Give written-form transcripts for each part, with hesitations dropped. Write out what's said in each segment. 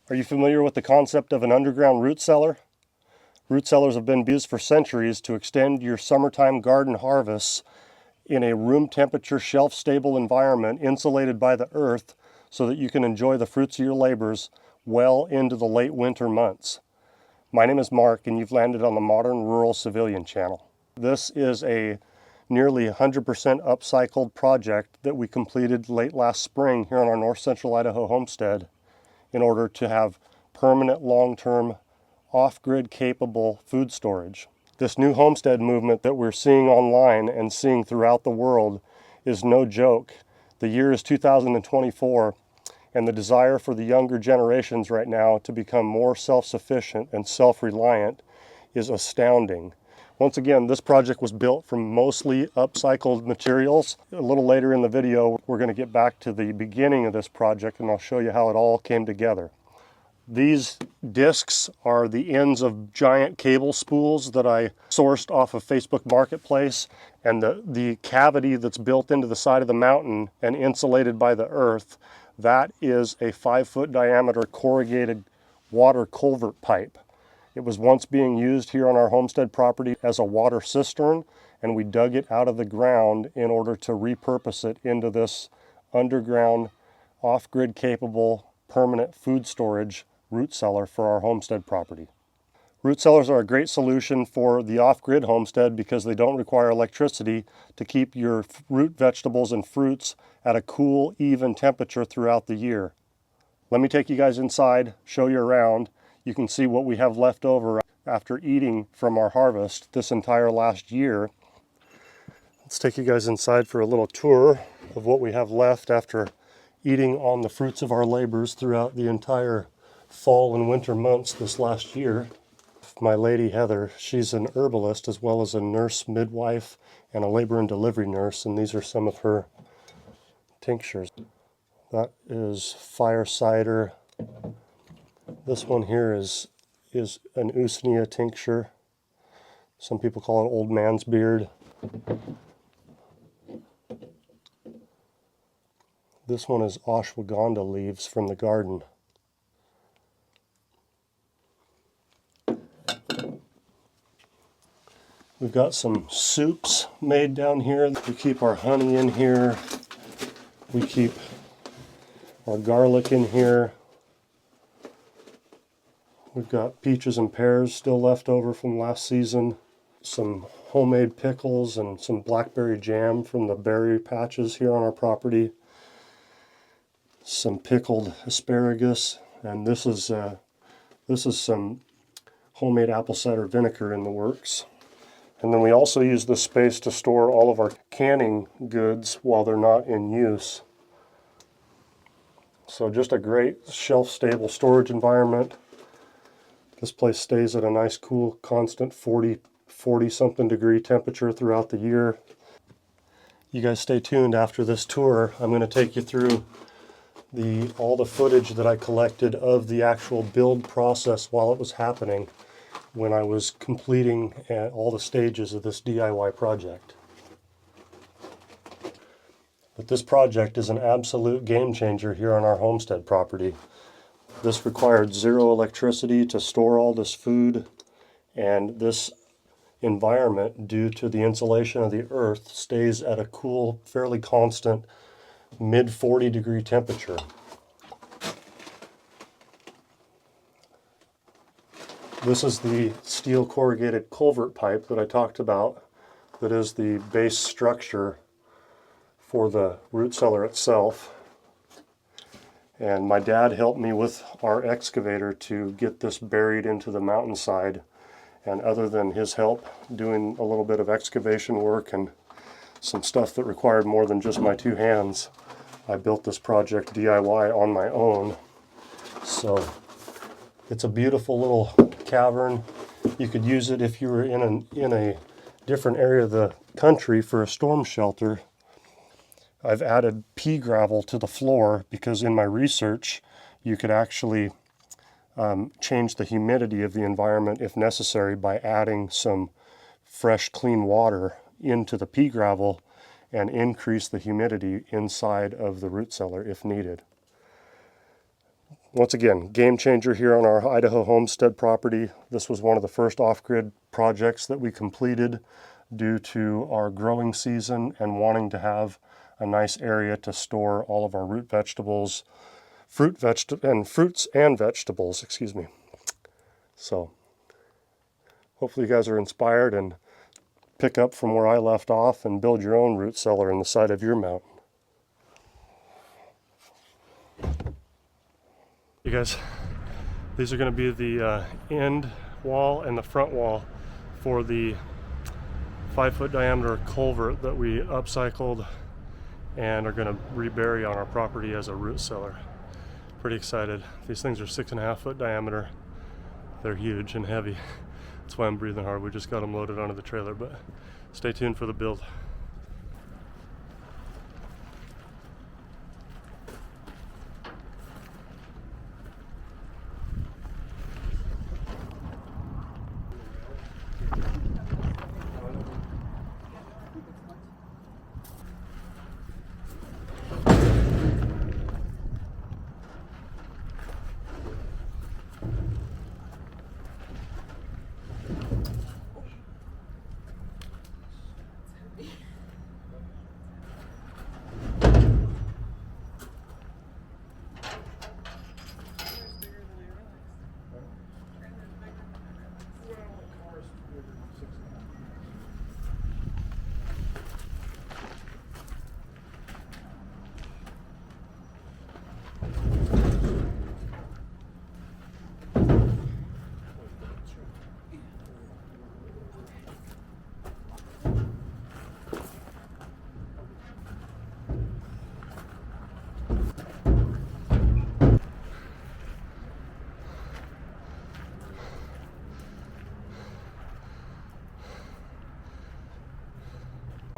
Are you familiar with the concept of an underground root cellar? Root cellars have been used for centuries to extend your summertime garden harvests in a room temperature, shelf stable environment insulated by the earth so that you can enjoy the fruits of your labors well into the late winter months. My name is Mark and you've landed on the Modern Rural Civilian channel. This is a nearly 100% upcycled project that we completed late last spring here on our north central Idaho homestead in order to have permanent, long-term, off-grid capable food storage. This new homestead movement that we're seeing online and seeing throughout the world is no joke. The year is 2024, and the desire for the younger generations right now to become more self-sufficient and self-reliant is astounding. Once again, this project was built from mostly upcycled materials. A little later in the video, we're going to get back to the beginning of this project and I'll show you how it all came together. These discs are the ends of giant cable spools that I sourced off of Facebook Marketplace, and the cavity that's built into the side of the mountain and insulated by the earth, that is a 5-foot diameter corrugated water culvert pipe. It was once being used here on our homestead property as a water cistern, and we dug it out of the ground in order to repurpose it into this underground, off-grid capable, permanent food storage root cellar for our homestead property. Root cellars are a great solution for the off-grid homestead because they don't require electricity to keep your root vegetables and fruits at a cool, even temperature throughout the year. Let me take you guys inside, show you around. You can see what we have left over after eating from our harvest this entire last year. Let's take you guys inside for a little tour of what we have left after eating on the fruits of our labors throughout the entire fall and winter months this last year. My lady Heather, she's an herbalist as well as a nurse midwife and a labor and delivery nurse, and these are some of her tinctures. That is fire cider. This one here is an usnea tincture. Some people call it old man's beard. This one is ashwagandha leaves from the garden. We've got some soups made down here. We keep our honey in here. We keep our garlic in here. We've got peaches and pears still left over from last season. Some homemade pickles and some blackberry jam from the berry patches here on our property. Some pickled asparagus, and this is some homemade apple cider vinegar in the works. And then we also use this space to store all of our canning goods while they're not in use. So just a great shelf-stable storage environment. This place stays at a nice, cool, constant 40-something degree temperature throughout the year. You guys stay tuned after this tour. I'm going to take you through all the footage that I collected of the actual build process while it was happening when I was completing all the stages of this DIY project. But this project is an absolute game changer here on our homestead property. This required zero electricity to store all this food, and this environment, due to the insulation of the earth, stays at a cool, fairly constant mid-40 degree temperature. This is the steel corrugated culvert pipe that I talked about that is the base structure for the root cellar itself. And my dad helped me with our excavator to get this buried into the mountainside. And other than his help doing a little bit of excavation work and some stuff that required more than just my two hands, I built this project DIY on my own. So it's a beautiful little cavern. You could use it if you were in a different area of the country for a storm shelter. I've added pea gravel to the floor because in my research you could actually change the humidity of the environment if necessary by adding some fresh clean water into the pea gravel and increase the humidity inside of the root cellar if needed. Once again, game changer here on our Idaho Homestead property. This was one of the first off-grid projects that we completed due to our growing season and wanting to have a nice area to store all of our root vegetables, fruits and vegetables, excuse me. So hopefully you guys are inspired and pick up from where I left off and build your own root cellar in the side of your mountain. You guys, these are going to be the end wall and the front wall for the 5-foot diameter culvert that we upcycled and are going to rebury on our property as a root cellar. Pretty excited. These things are 6.5-foot diameter. They're huge and heavy. That's why I'm breathing hard. We just got them loaded onto the trailer, but stay tuned for the build.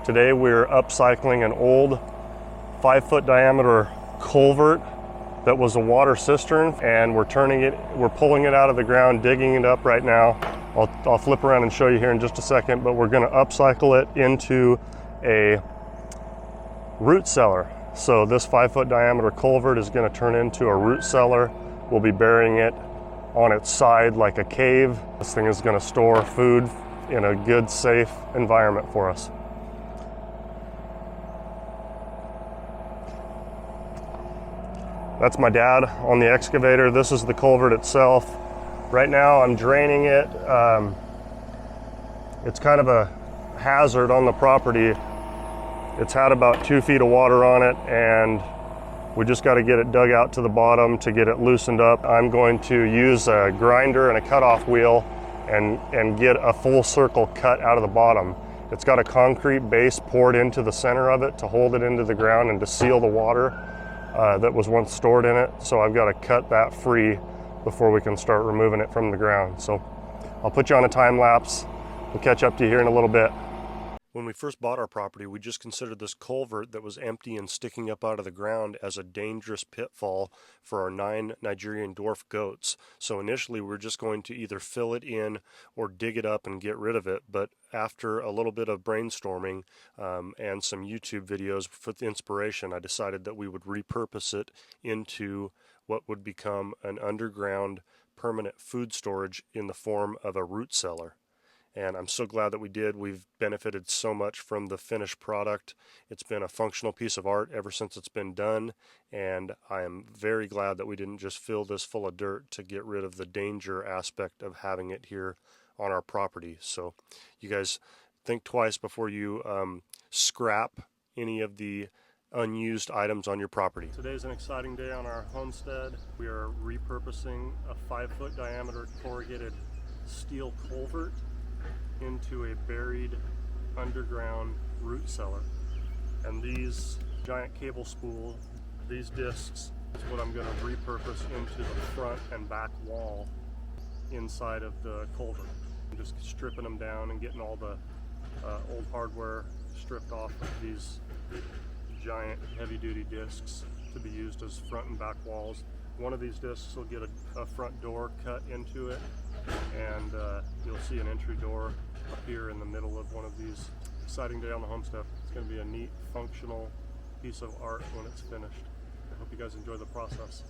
Today we're upcycling an old 5-foot diameter culvert that was a water cistern, and we're pulling it out of the ground, digging it up right now. I'll flip around and show you here in just a second, but we're going to upcycle it into a root cellar. So this 5-foot diameter culvert is going to turn into a root cellar. We'll be burying it on its side like a cave. This thing is going to store food in a good, safe environment for us. That's my dad on the excavator. This is the culvert itself. Right now I'm draining it. It's kind of a hazard on the property. It's had about 2 feet of water on it, and we just got to get it dug out to the bottom to get it loosened up. I'm going to use a grinder and a cutoff wheel and get a full circle cut out of the bottom. It's got a concrete base poured into the center of it to hold it into the ground and to seal the water that was once stored in it. So I've got to cut that free before we can start removing it from the ground. So I'll put you on a time lapse. We'll catch up to you here in a little bit. When we first bought our property, we just considered this culvert that was empty and sticking up out of the ground as a dangerous pitfall for our 9 Nigerian dwarf goats. So initially we were just going to either fill it in or dig it up and get rid of it. But after a little bit of brainstorming and some YouTube videos for the inspiration, I decided that we would repurpose it into what would become an underground permanent food storage in the form of a root cellar. And I'm so glad that we did. We've benefited so much from the finished product. It's been a functional piece of art ever since it's been done, and I am very glad that we didn't just fill this full of dirt to get rid of the danger aspect of having it here on our property. So you guys think twice before you scrap any of the unused items on your property. Today's an exciting day on our homestead. We are repurposing a 5-foot diameter corrugated steel culvert into a buried underground root cellar. And these giant cable spool, these discs, is what I'm going to repurpose into the front and back wall inside of the culvert. I'm just stripping them down and getting all the old hardware stripped off of these giant heavy-duty discs to be used as front and back walls. One of these discs will get a front door cut into it, and you'll see an entry door up here in the middle of one of these. Exciting day on the homestead. It's going to be a neat, functional piece of art when it's finished. I hope you you guys enjoy the process.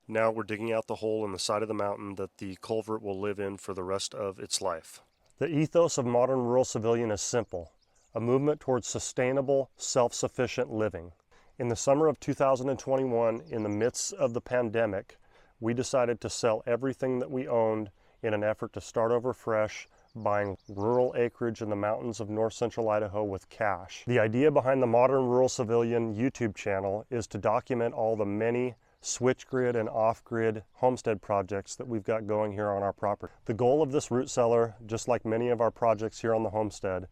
Now we're digging out the hole in the side of the mountain that the culvert will live in for the rest of its life. The ethos of modern rural civilian is simple: a movement towards sustainable, self-sufficient living. In the summer of 2021, in the midst of the pandemic, we decided to sell everything that we owned in an effort to start over fresh, buying rural acreage in the mountains of north central Idaho with cash. The idea behind the Modern Rural Civilian YouTube channel is to document all the many switch-grid and off-grid homestead projects that we've got going here on our property. The goal of this root cellar, just like many of our projects here on the homestead,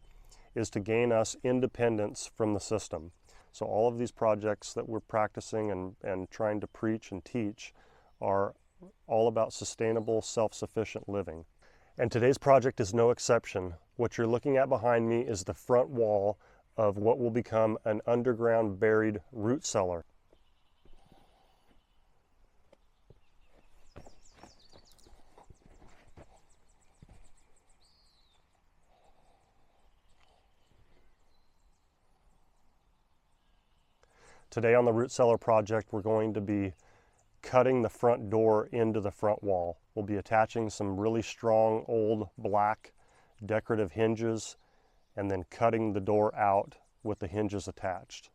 is to gain us independence from the system. So all of these projects that we're practicing and trying to preach and teach are all about sustainable, self-sufficient living. And today's project is no exception. What you're looking at behind me is the front wall of what will become an underground buried root cellar. Today on the root cellar project, we're going to be cutting the front door into the front wall. We'll be attaching some really strong old black decorative hinges and then cutting the door out with the hinges attached.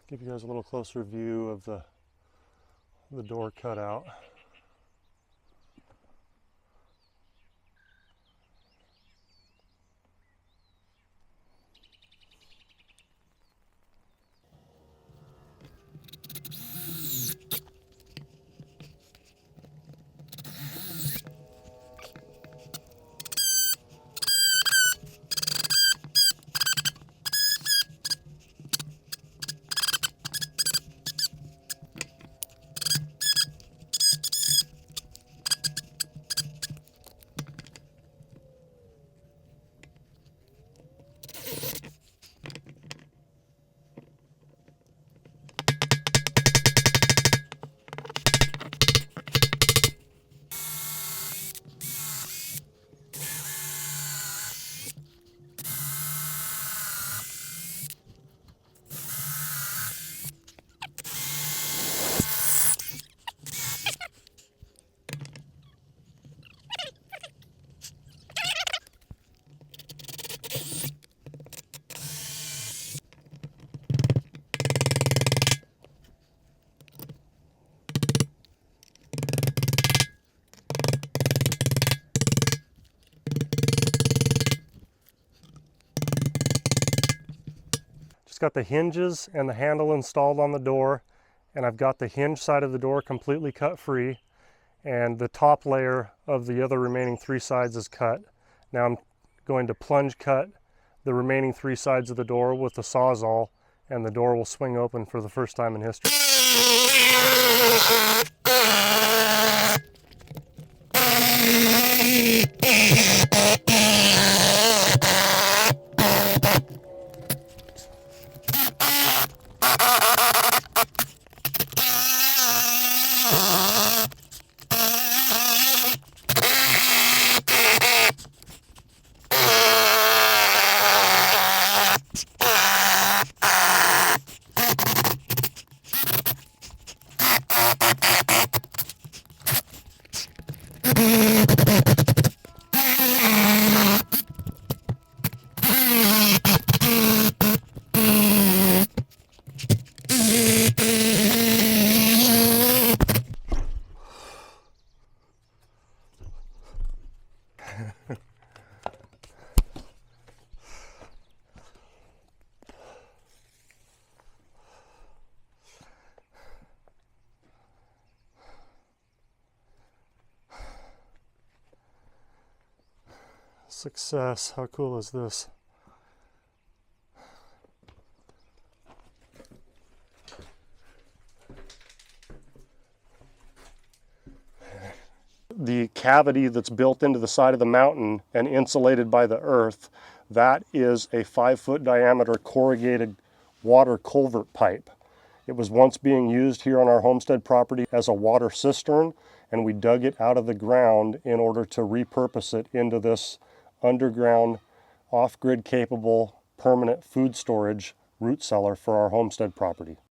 Give you guys a little closer view of the door cutout. Got the hinges and the handle installed on the door, and I've got the hinge side of the door completely cut free, and the top layer of the other remaining 3 sides is cut. Now I'm going to plunge cut the remaining 3 sides of the door with the Sawzall, and the door will swing open for the first time in history. Success. How cool is this? The cavity that's built into the side of the mountain and insulated by the earth, that is a 5-foot diameter corrugated water culvert pipe. It was once being used here on our homestead property as a water cistern, and we dug it out of the ground in order to repurpose it into this underground, off-grid capable, permanent food storage root cellar for our homestead property.